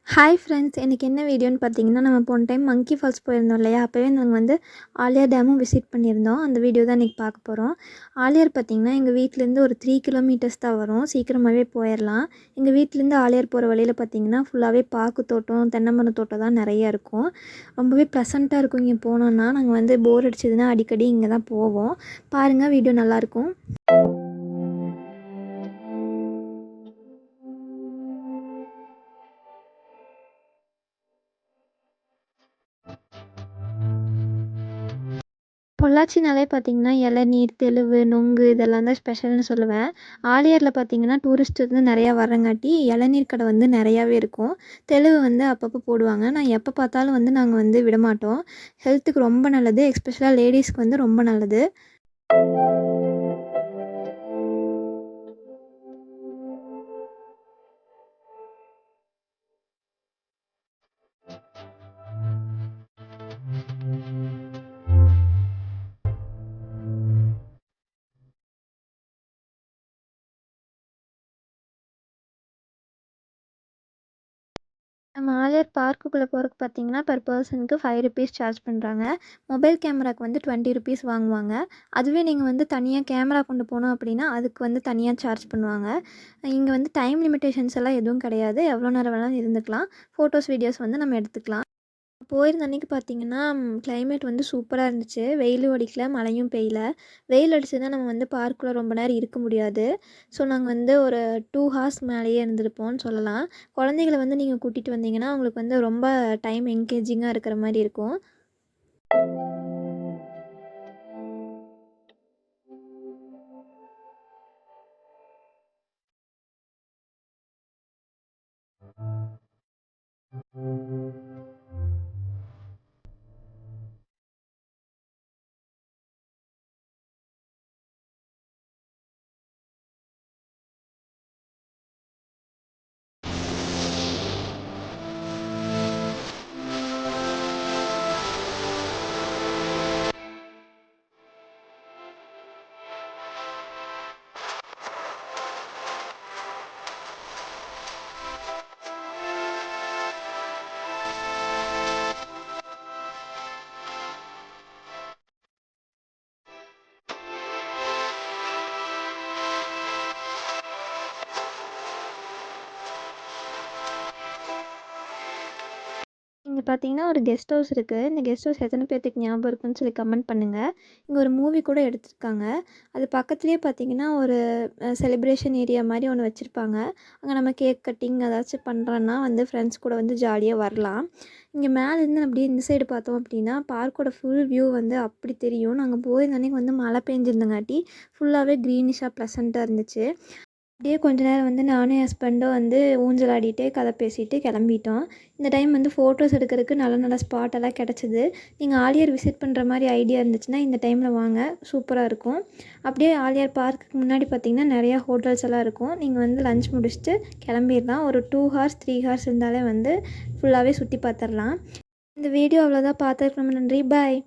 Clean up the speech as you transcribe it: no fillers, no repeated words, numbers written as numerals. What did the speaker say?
Hi friends, இன்றைக்கி என்ன வீடியோன்னு பார்த்தீங்கன்னா, நம்ம போன டைம் மங்கி ஃபால்ஸ் போயிருந்தோம் இல்லையா? அப்போவே நாங்கள் வந்து ஆலியார் டேமும் விசிட் பண்ணியிருந்தோம். அந்த வீடியோ தான் இன்றைக்கி பார்க்க போகிறோம். ஆலியார் பார்த்திங்கன்னா, எங்கள் வீட்டிலேருந்து ஒரு 3 கிலோமீட்டர்ஸ் தான் வரும். சீக்கிரமாகவே போயிடலாம். எங்கள் வீட்டிலேருந்து ஆலியார் போகிற வழியில் பார்த்திங்கன்னா, ஃபுல்லாகவே பாக்கு தோட்டம், தென்னை மர தோட்டம் தான் நிறையா இருக்கும். ரொம்பவே ப்ளசண்ட்டாக இருக்கும் இங்கே போனோன்னா. நாங்கள் வந்து போர் அடிச்சதுன்னா அடிக்கடி இங்கே தான் போவோம். பாருங்கள், வீடியோ நல்லாயிருக்கும். பொள்ளாச்சினாலே பார்த்தீங்கன்னா, இளநீர், தெளுவு, நுங்கு இதெல்லாம் தான் ஸ்பெஷல்னு சொல்லுவேன். ஆலியாரில் பார்த்தீங்கன்னா, டூரிஸ்ட் வந்து நிறையா வரங்காட்டி இளநீர் கடை வந்து நிறையாவே இருக்கும். தெளுவு வந்து அப்பப்போ போடுவாங்க. நான் எப்போ பார்த்தாலும் வந்து நாங்கள் வந்து விடமாட்டோம். ஹெல்த்துக்கு ரொம்ப நல்லது. எஸ்பெஷலாக லேடீஸ்க்கு வந்து ரொம்ப நல்லது. நம்ம ஆலியார் பார்க்குக்குள்ளே போகிறதுக்கு பார்த்தீங்கன்னா, பெர் பர்சனுக்கு ₹5 சார்ஜ் பண்ணுறாங்க. மொபைல் கேமராவுக்கு வந்து ₹20 வாங்குவாங்க. அதுவே நீங்கள் வந்து தனியாக கேமரா கொண்டு போனோம் அப்படின்னா, அதுக்கு வந்து தனியாக சார்ஜ் பண்ணுவாங்க. இங்கே வந்து டைம் லிமிட்டேஷன்ஸ் எல்லாம் எதுவும் கிடையாது. எவ்வளோ நேரம் வேணாலும் இருந்துக்கலாம். ஃபோட்டோஸ், வீடியோஸ் வந்து நம்ம எடுத்துக்கலாம். போயிருந்த அன்றைக்கி பார்த்தீங்கன்னா, கிளைமேட் வந்து சூப்பராக இருந்துச்சு. வெயிலும் அடிக்கல, மழையும் பெய்யல. வெயில் அடிச்சதுன்னா நம்ம வந்து பார்க்குள்ள ரொம்ப நேரம் இருக்க முடியாது. ஸோ நாங்கள் வந்து ஒரு 2 ஹார்ஸ் மேலேயே இருந்திருப்போம்னு சொல்லலாம். குழந்தைகள வந்து நீங்கள் கூட்டிகிட்டு வந்தீங்கன்னா, அவங்களுக்கு வந்து ரொம்ப டைம் என்கேஜிங்காக இருக்கிற மாரி இருக்கும். இங்க பார்த்தீங்கன்னா, ஒரு கெஸ்ட் ஹவுஸ் இருக்கு. இந்த கெஸ்ட் ஹவுஸ் எத்தன பேத்துக்கு ஞாபகம் இருக்குன்னு சொல்லி கமெண்ட் பண்ணுங்க. இங்க ஒரு மூவி கூட எடுத்திருக்காங்க. அது பக்கத்துலயே பார்த்தீங்கன்னா, ஒரு செலிப்ரேஷன் ஏரியா மாரி ஒண்ணு வச்சிருப்பாங்க. அங்க நம்ம கேக் கட்டிங் ஏதாச்சும் பண்றோன்னா வந்து ஃப்ரெண்ட்ஸ் கூட வந்து ஜாலியா வரலாம். இங்க மேலேருந்து அப்படியே இந்த சைடு பார்த்தோம் அப்படின்னா, பார்க்கோட ஃபுல் வியூ வந்து அப்படி தெரியும். நாங்க போயிருந்த அன்னைக்கு வந்து மழை பெஞ்சிருந்தங்காட்டி, ஃபுல்லாவே க்ரீனிஷா ப்ளசன்ட்டா இருந்துச்சு. அப்படியே கொஞ்ச நேரம் வந்து நானும் என் ஹஸ்பண்டும் வந்து ஊஞ்சல் ஆடிட்டு, கதை பேசிட்டு கிளம்பிட்டோம். இந்த டைம் வந்து ஃபோட்டோஸ் எடுக்கிறதுக்கு நல்ல நல்ல ஸ்பாட் எல்லாம் கிடச்சிது. நீங்கள் ஆலியார் விசிட் பண்ணுற மாதிரி ஐடியா இருந்துச்சுன்னா, இந்த டைமில் வாங்க. சூப்பராக இருக்கும். அப்படியே ஆலியார் பார்க்குக்கு முன்னாடி பார்த்தீங்கன்னா, நிறையா ஹோட்டல்ஸ் எல்லாம் இருக்கும். நீங்கள் வந்து லஞ்ச் முடிச்சுட்டு கிளம்பிடலாம். ஒரு 2 ஹார்ஸ் 3 ஹார்ஸ் இருந்தாலே வந்து ஃபுல்லாகவே சுற்றி பார்த்துடலாம். இந்த வீடியோ அவ்வளோதான். பார்த்ததுக்கு ரொம்ப நன்றி. பாய்.